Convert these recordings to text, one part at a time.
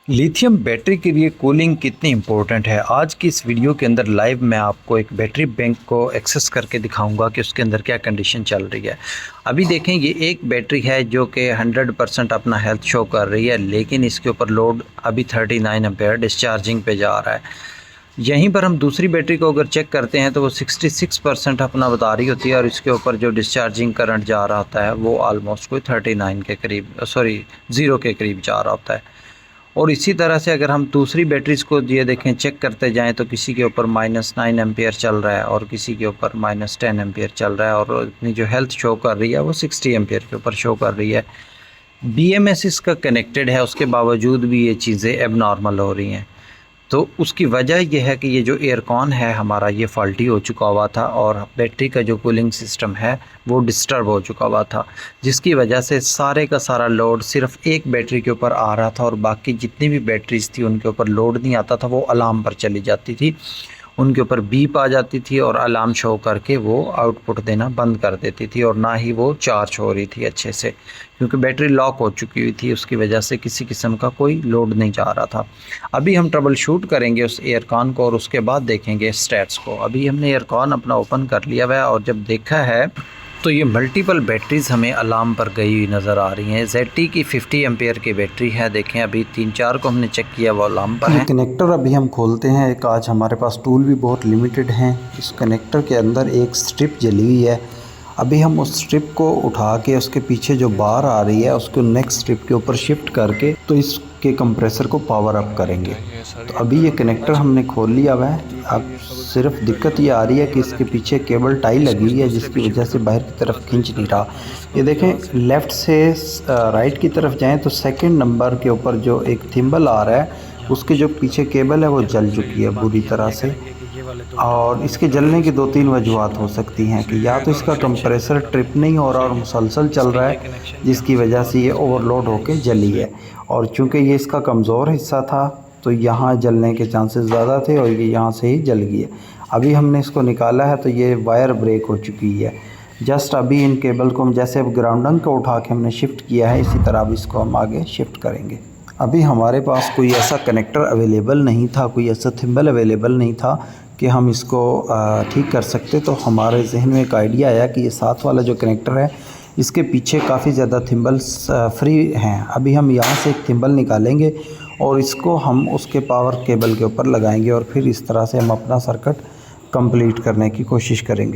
Lithium battery के लिए cooling कितनी इम्पोर्टेंट है। आज की इस वीडियो के अंदर लाइव मैं आपको एक बैटरी बैंक को एक्सेस करके दिखाऊंगा कि उसके अंदर क्या कंडीशन चल रही है। अभी देखें, ये एक बैटरी है जो कि 100% अपना हेल्थ शो कर रही है, लेकिन इसके ऊपर लोड अभी 39 एम्पेयर डिस्चार्जिंग पे जा रहा है। यहीं पर हम दूसरी बैटरी को अगर चेक करते हैं तो वो 66% अपना बता रही होती है और इसके ऊपर जो डिस्चार्जिंग करंट जा रहा होता है वो ऑलमोस्ट कोई 39 के करीब, सॉरी 0 के करीब जा रहा होता है। और इसी तरह से अगर हम दूसरी बैटरीज़ को ये देखें, चेक करते जाएं तो किसी के ऊपर -9 एम्पियर चल रहा है और किसी के ऊपर -10 एम्पियर चल रहा है और अपनी जो हेल्थ शो कर रही है वो 60 एम्पियर के ऊपर शो कर रही है। BMS इसका कनेक्टेड है, उसके बावजूद भी ये चीज़ें एबनॉर्मल हो रही हैं। तो उसकी वजह यह है कि ये जो एयरकॉन है हमारा, ये फॉल्टी हो चुका हुआ था और बैटरी का जो कूलिंग सिस्टम है वो डिस्टर्ब हो चुका हुआ था, जिसकी वजह से सारे का सारा लोड सिर्फ एक बैटरी के ऊपर आ रहा था और बाकी जितनी भी बैटरीज थी उनके ऊपर लोड नहीं आता था। वो अलार्म पर चली जाती थी, उनके ऊपर बीप आ जाती थी और अलार्म शो करके वो आउटपुट देना बंद कर देती थी और ना ही वो चार्ज हो रही थी अच्छे से, क्योंकि बैटरी लॉक हो चुकी हुई थी। उसकी वजह से किसी किस्म का कोई लोड नहीं जा रहा था। अभी हम ट्रबल शूट करेंगे उस एयरकॉन को और उसके बाद देखेंगे स्टैट्स को। अभी हमने एयरकॉन अपना ओपन कर लिया हुआ है और जब देखा है तो ये मल्टीपल बैटरीज़ हमें अलार्म पर गई हुई नज़र आ रही हैं। ZT की 50 एम्पेयर की बैटरी है। देखें, अभी 3-4 को हमने चेक किया, वो अलार्म पर है। कनेक्टर अभी हम खोलते हैं। एक आज हमारे पास टूल भी बहुत लिमिटेड हैं। इस कनेक्टर के अंदर एक स्ट्रिप जली हुई है। अभी हम उस स्ट्रिप को उठा के उसके पीछे जो बार आ रही है उसको नेक्स्ट स्ट्रिप के ऊपर शिफ्ट करके तो इसके कंप्रेसर को पावर अप करेंगे। तो अभी ये कनेक्टर हमने खोल लिया हुआ है। अब सिर्फ दिक्कत ये आ रही है कि इसके पीछे केबल टाई लगी हुई है, जिसकी वजह से बाहर की तरफ खींच नहीं रहा। ये देखें, लेफ़्ट से राइट की तरफ जाएं तो सेकंड नंबर के ऊपर जो एक थिम्बल आ रहा है उसके जो पीछे केबल है वो जल चुकी है बुरी तरह से। और इसके जलने की 2-3 वजूहत हो सकती हैं कि या तो इसका कंप्रेसर ट्रिप नहीं हो रहा और मुसलसल चल रहा है, जिसकी वजह से ये ओवरलोड होकर जली है। और चूँकि ये इसका कमज़ोर हिस्सा था तो यहाँ जलने के चांसेस ज़्यादा थे और ये यहाँ से ही जल गई है। अभी हमने इसको निकाला है तो ये वायर ब्रेक हो चुकी है। जस्ट अभी इन केबल को हम जैसे अब ग्राउंडन को उठा के हमने शिफ्ट किया है, इसी तरह अब इसको हम आगे शिफ्ट करेंगे। अभी हमारे पास कोई ऐसा कनेक्टर अवेलेबल नहीं था, कोई ऐसा थिम्बल अवेलेबल नहीं था कि हम इसको ठीक कर सकते। तो हमारे जहन में एक आइडिया आया कि ये साथ वाला जो कनेक्टर है इसके पीछे काफ़ी ज़्यादा थिम्बल्स फ्री हैं। अभी हम यहाँ से एक थिम्बल निकालेंगे और इसको हम उसके पावर केबल के ऊपर लगाएंगे और फिर इस तरह से हम अपना सर्किट कंप्लीट करने की कोशिश करेंगे।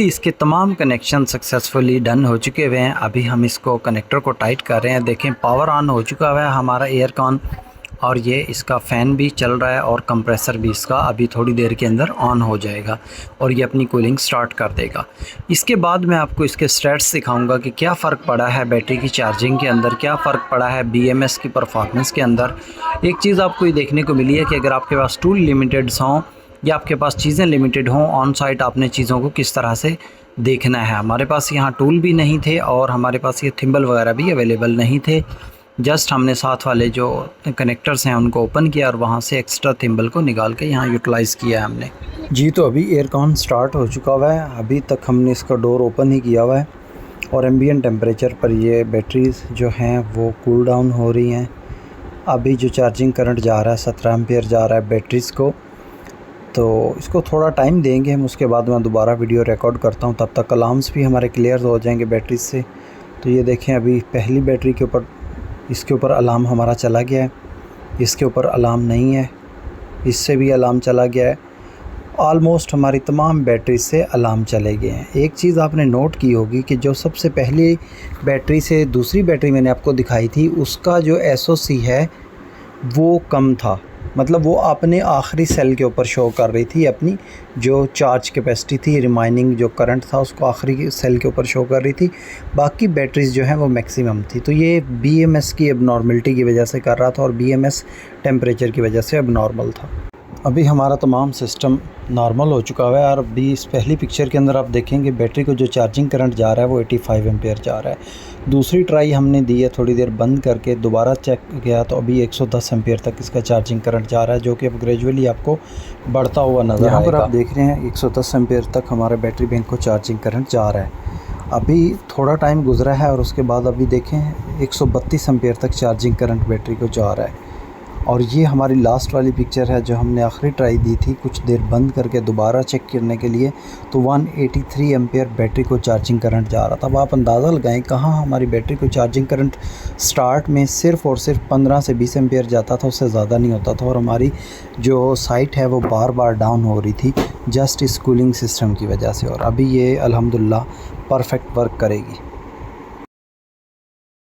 इसके तमाम कनेक्शन सक्सेसफुली डन हो चुके हुए हैं। अभी हम इसको कनेक्टर को टाइट कर रहे हैं। देखें, पावर ऑन हो चुका हुआ है हमारा एयरकॉन और ये इसका फ़ैन भी चल रहा है और कंप्रेसर भी इसका अभी थोड़ी देर के अंदर ऑन हो जाएगा और ये अपनी कूलिंग स्टार्ट कर देगा। इसके बाद मैं आपको इसके स्टैट्स दिखाऊंगा कि क्या फ़र्क पड़ा है बैटरी की चार्जिंग के अंदर, क्या फ़र्क पड़ा है BMS की परफॉर्मेंस के अंदर। एक चीज़ आपको ये देखने को मिली है कि अगर आपके पास टूल लिमिटेड हों या आपके पास चीज़ें लिमिटेड हों, ऑन साइट आपने चीज़ों को किस तरह से देखना है। हमारे पास यहाँ टूल भी नहीं थे और हमारे पास ये थिम्बल वगैरह भी अवेलेबल नहीं थे। जस्ट हमने साथ वाले जो कनेक्टर्स हैं उनको ओपन किया और वहाँ से एक्स्ट्रा थिम्बल को निकाल के यहाँ यूटिलाइज़ किया है हमने। जी, तो अभी एयरकॉन स्टार्ट हो चुका हुआ है। अभी तक हमने इसका डोर ओपन ही किया हुआ है और एम्बिएंट टेम्परेचर पर ये बैटरीज़ जो हैं वो कूल डाउन हो रही हैं। अभी जो चार्जिंग करंट जा रहा है 17 एम्पियर जा रहा है बैटरीज़ को, तो इसको थोड़ा टाइम देंगे हम। उसके बाद मैं दोबारा वीडियो रिकॉर्ड करता हूँ, तब तक अलार्म्स भी हमारे क्लियर हो जाएंगे बैटरी से। तो ये देखें, अभी पहली बैटरी के ऊपर, इसके ऊपर अलार्म हमारा चला गया है, इसके ऊपर अलार्म नहीं है, इससे भी अलार्म चला गया है। ऑलमोस्ट हमारी तमाम बैटरी से अलार्म चले गए हैं। एक चीज़ आपने नोट की होगी कि जो सबसे पहली बैटरी से दूसरी बैटरी मैंने आपको दिखाई थी उसका जो SOC है वो कम था, मतलब वो अपने आखिरी सेल के ऊपर शो कर रही थी। अपनी जो चार्ज कैपेसिटी थी, रिमाइनिंग जो करंट था उसको आखिरी सेल के ऊपर शो कर रही थी। बाकी बैटरीज़ जो हैं वो मैक्सिमम थी। तो ये BMS की एबनॉर्मलिटी की वजह से कर रहा था और BMS टेम्परेचर की वजह से एबनॉर्मल था। अभी हमारा तमाम सिस्टम नॉर्मल हो चुका हुआ है। और अभी इस पहली पिक्चर के अंदर आप देखेंगे बैटरी को जो चार्जिंग करंट जा रहा है वो 85 एम्पेयर जा रहा है। दूसरी ट्राई हमने दी है, थोड़ी देर बंद करके दोबारा चेक किया तो अभी 110 एम्पेयर तक इसका चार्जिंग करंट जा रहा है, जो कि अब ग्रेजुअली आपको बढ़ता हुआ नज़र आएगा। यहाँ पर आप देख रहे हैं 110 एम्पेयर तक हमारे बैटरी बैंक को चार्जिंग करंट जा रहा है। अभी थोड़ा टाइम गुजरा है और उसके बाद अभी देखें 132 एम्पेयर तक चार्जिंग करंट बैटरी को जा रहा है। और ये हमारी लास्ट वाली पिक्चर है जो हमने आखिरी ट्राई दी थी कुछ देर बंद करके दोबारा चेक करने के लिए, तो 183 एम्पेयर बैटरी को चार्जिंग करंट जा रहा था। अब आप अंदाज़ा लगाएं कहाँ हमारी बैटरी को चार्जिंग करंट स्टार्ट में सिर्फ़ और सिर्फ 15 से 20 एम्पेयर जाता था, उससे ज़्यादा नहीं होता था। और हमारी जो साइट है वो बार बार डाउन हो रही थी जस्ट इस कूलिंग सिस्टम की वजह से। और अभी ये अल्हम्दुलिल्लाह परफेक्ट वर्क करेगी।